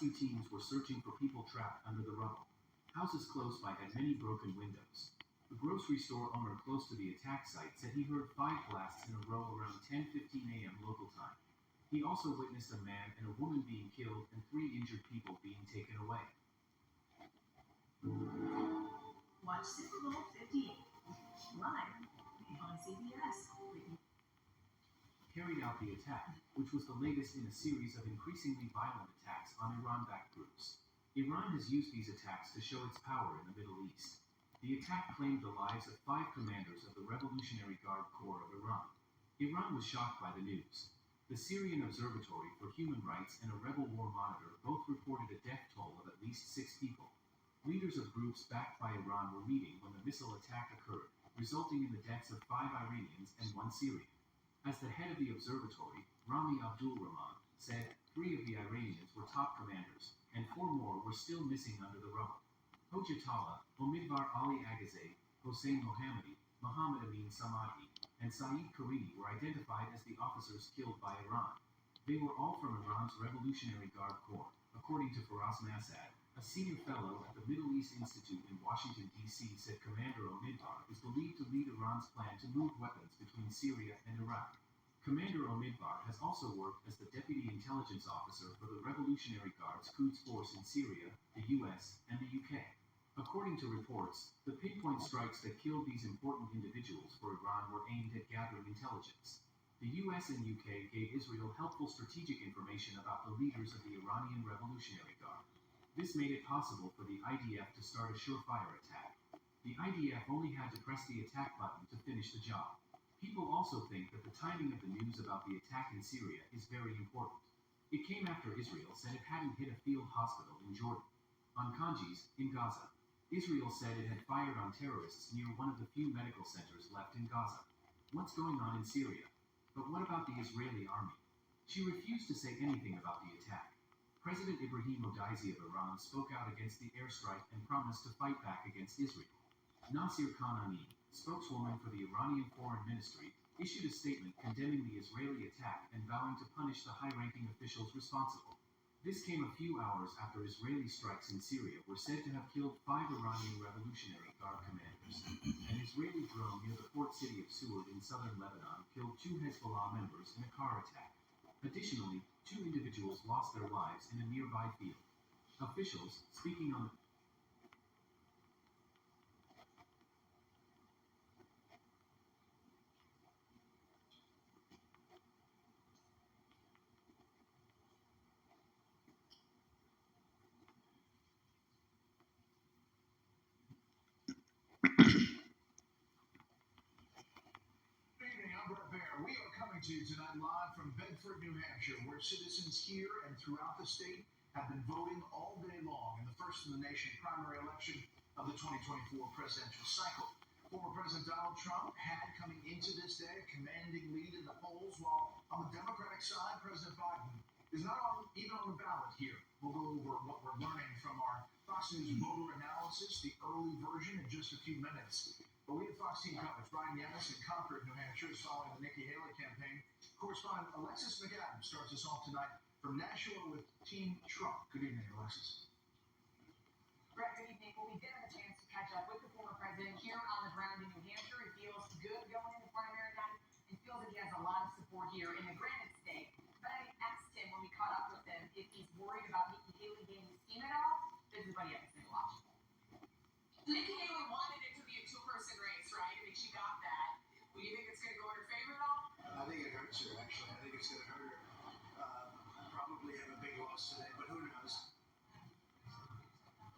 Rescue teams were searching for people trapped under the rubble. Houses close by had many broken windows. A grocery store owner close to the attack site said he heard 5 blasts in a row around 10:15 a.m. local time. He also witnessed a man and a woman being killed and 3 injured people being taken away. Watch Super Bowl 58 live on CBS. Carried out the attack, which was the latest in a series of increasingly violent attacks on Iran-backed groups. Iran has used these attacks to show its power in the Middle East. The attack claimed the lives of 5 commanders of the Revolutionary Guard Corps of Iran. Iran was shocked by the news. The Syrian Observatory for Human Rights and a rebel war monitor both reported a death toll of at least 6 people. Leaders of groups backed by Iran were meeting when the missile attack occurred, resulting in the deaths of 5 Iranians and 1 Syrian. As the head of the observatory, Rami Abdul Rahman, said 3 of the Iranians were top commanders, and 4 more were still missing under the rubble. Hojatollah, Omidvar Ali Agazay, Hossein Mohammadi, Mohammed Amin Samadi, and Saeed Karimi were identified as the officers killed by Iran. They were all from Iran's Revolutionary Guard Corps, according to Faraz Masad, a senior fellow at the Middle East Institute in Washington, D.C., said Commander Omidvar is believed to lead Iran's plan to move weapons between Syria and Iraq. Commander Omidvar has also worked as the Deputy Intelligence Officer for the Revolutionary Guard's Quds Force in Syria, the U.S., and the U.K. According to reports, the pinpoint strikes that killed these important individuals for Iran were aimed at gathering intelligence. The U.S. and U.K. gave Israel helpful strategic information about the leaders of the Iranian Revolutionary Guard. This made it possible for the IDF to start a surefire attack. The IDF only had to press the attack button to finish the job. People also think that the timing of the news about the attack in Syria is very important. It came after Israel said it hadn't hit a field hospital in Jordan. On Khanjis, in Gaza, Israel said it had fired on terrorists near one of the few medical centers left in Gaza. What's going on in Syria? But what about the Israeli army? She refused to say anything about the attack. President Ibrahim Odaisi of Iran spoke out against the airstrike and promised to fight back against Israel. Nasir Kanani, spokeswoman for the Iranian Foreign Ministry, issued a statement condemning the Israeli attack and vowing to punish the high-ranking officials responsible. This came a few hours after Israeli strikes in Syria were said to have killed 5 Iranian Revolutionary Guard commanders. An Israeli drone near the port city of Seward in southern Lebanon killed 2 Hezbollah members in a car attack. Additionally, 2 individuals lost their lives in a nearby field. Officials, speaking on the We are coming to you tonight live from Bedford, New Hampshire, where citizens here and throughout the state have been voting all day long in the first-in-the-nation primary election of the 2024 presidential cycle. Former President Donald Trump had, coming into this day, a commanding lead in the polls, while on the Democratic side, President Biden is not even on the ballot here. We'll go over what we're learning from our Fox News voter analysis, the early version, in just a few minutes. But we have Fox team coverage. Brian Yanis in Concord, New Hampshire, is following the Nikki Haley campaign. Correspondent Alexis McAdams starts us off tonight from Nashua with Team Trump. Good evening, Alexis. Brett, good evening. Well, we did have a chance to catch up with the former president here on the ground in New Hampshire. He feels good going into primary night and feels that he has a lot of support here in the Granite State. But I asked him when we caught up with him if he's worried about Nikki Haley gaining steam at all. This is what he had to say. Watch. Nikki Haley wanted it to be a 2-person race, right? I mean, she got that. Do you think it's going to go in her favor at all? I think it hurts her, actually. I think it's going to hurt her. Probably have a big loss today, but who knows?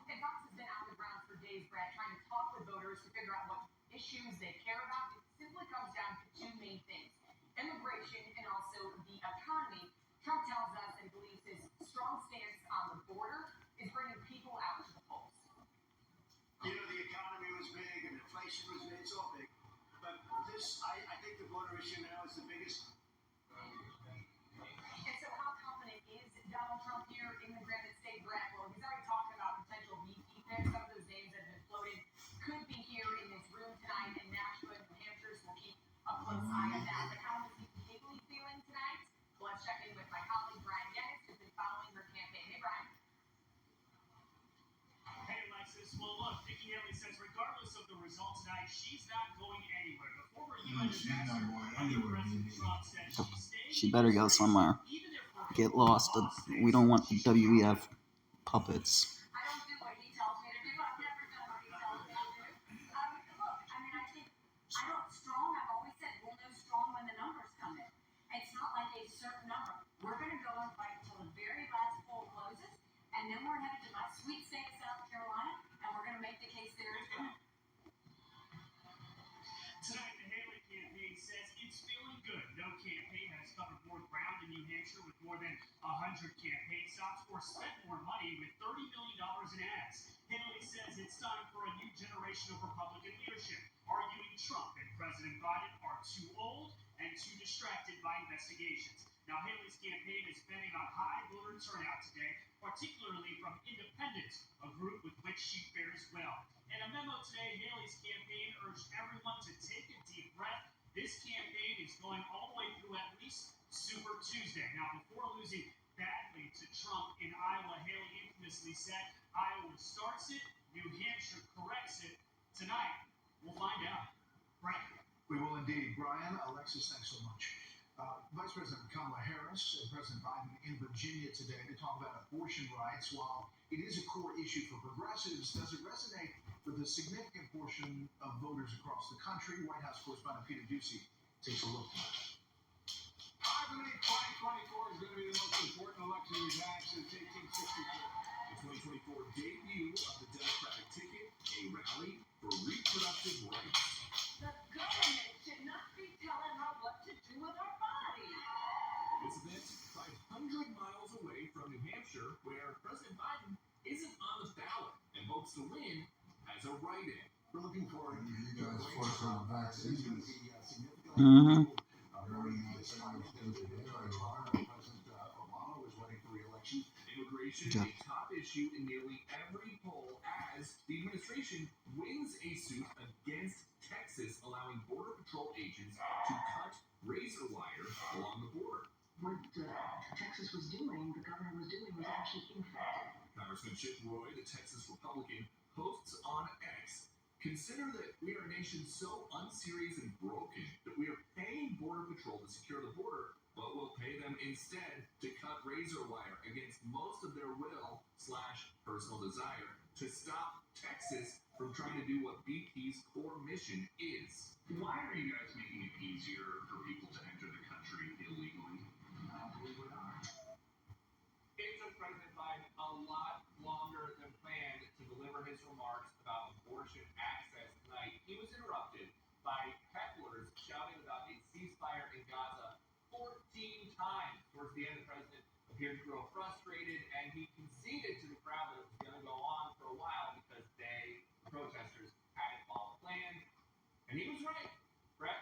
And Fox has been on the ground for days, Brett, trying to talk with voters to figure out what issues they care about. It simply comes down to 2 main things: immigration and also the economy. Trump tells us and believes his strong stance on the border is bringing people out to the polls. You know, the economy was big and inflation was big. It's all big. But this, I think the border issue now is the biggest. And so how confident is Donald Trump here in the Granite State, Brett? Well, he's already talked about potential VP picks. Some of those names that have been floated could be here in this room tonight in Nashua, New Hampshire, so we'll keep a close eye on that. But how is Nikki Haley feeling tonight? Well, let's check in with my colleague, Brian Yanis, who's been following her campaign. Hey, Brian. look, Nikki Haley says regardless of the result tonight, she's not going anywhere. The former UN ambassador under President Trump said she's staying. She better go somewhere. Get lost. We don't want the WEF puppets. I don't do what he tells me to do. I've never done what he tells me to do. Look, I mean, I think I don't strong. I've always said we'll know strong when the numbers come in. It's not like a certain number. We're going to go and fight until the very last poll closes, and then we're headed to my sweet state of South Carolina, and we're going to make the case there as well. Tonight, the Haley campaign says it's feeling good. No campaign has covered more ground in New Hampshire with more than 100 campaign stops or spent more money with $30 million in ads. Haley says it's time for a new generation of Republican leadership, arguing Trump and President Biden are too old and too distracted by investigations. Now, Haley's campaign is betting on high voter turnout today, particularly from independents, a group with which she fares well. In a memo today, Haley's campaign urged everyone to take a deep breath. This campaign is going all the way through at least Super Tuesday. Now, before losing badly to Trump in Iowa, Haley infamously said, Iowa starts it, New Hampshire corrects it. Tonight, we'll find out. Right. We will indeed. Brian, Alexis, thanks so much. Vice President Kamala Harris and President Biden in Virginia today to talk about abortion rights. While it is a core issue for progressives, does it resonate with a significant portion of voters across the country? White House correspondent Peter Ducey takes a look. I believe 2024 is going to be the most important election we've had since 1864. The 2024 debut of the Democratic ticket, a rally for reproductive rights. The government should not be telling her what to do with her body. This event 500 miles away from New Hampshire, where President Biden isn't on the ballot and hopes to win as a write-in. We're looking forward to You guys forced on vaccines. significantly. President Obama was running for re-election. Immigration, Yeah. a top issue in nearly every poll as the administration wins a suit against Texas, allowing Border Patrol agents to cut razor wire along the border. What Texas was doing, the governor was doing, was actually ineffective. Congressman Chip Roy, the Texas Republican, posts on X, consider that we are a nation so unserious and broken that we are paying Border Patrol to secure the border, but we'll pay them instead to cut razor wire against most of their will/personal desire to stop Texas from trying to do what BP's core mission is. Why are you guys making it easier for people to enter the country illegally? Believe it or not. It took President Biden a lot longer than planned to deliver his remarks about abortion access tonight. He was interrupted by hecklers shouting about a ceasefire in Gaza 14 times. Towards the end, the president appeared to grow frustrated, and he conceded to the crowd that it was going to go on for a while because the protesters, hadn't followed plans. And he was right. Brett?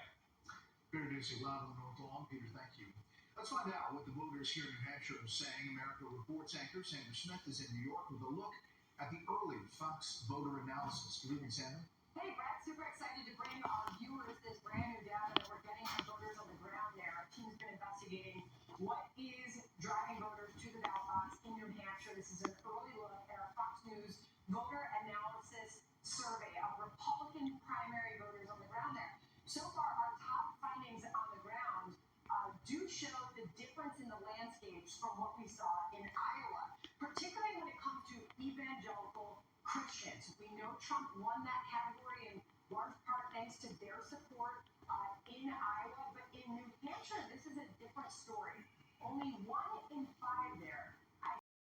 Peter Ducey, live on the North Lawn. Peter, thank you. Let's find out what the voters here in New Hampshire are saying. America Reports anchor Sandra Smith is in New York with a look at the early Fox voter analysis. Good evening, Sandra. Hey, Brett, super excited to bring our viewers this brand new data that we're getting from voters on the ground there. Our team's been investigating what is driving voters to the ballot box in New Hampshire. This is an early look at our Fox News voter analysis survey of Republican primary voters on the ground there. So far, our top findings on the ground do show the difference in the landscapes from what we saw in Iowa, particularly when it comes to evangelical Christians. We know Trump won that category in large part thanks to their support in Iowa, but in New Hampshire, this is a different story. Only 1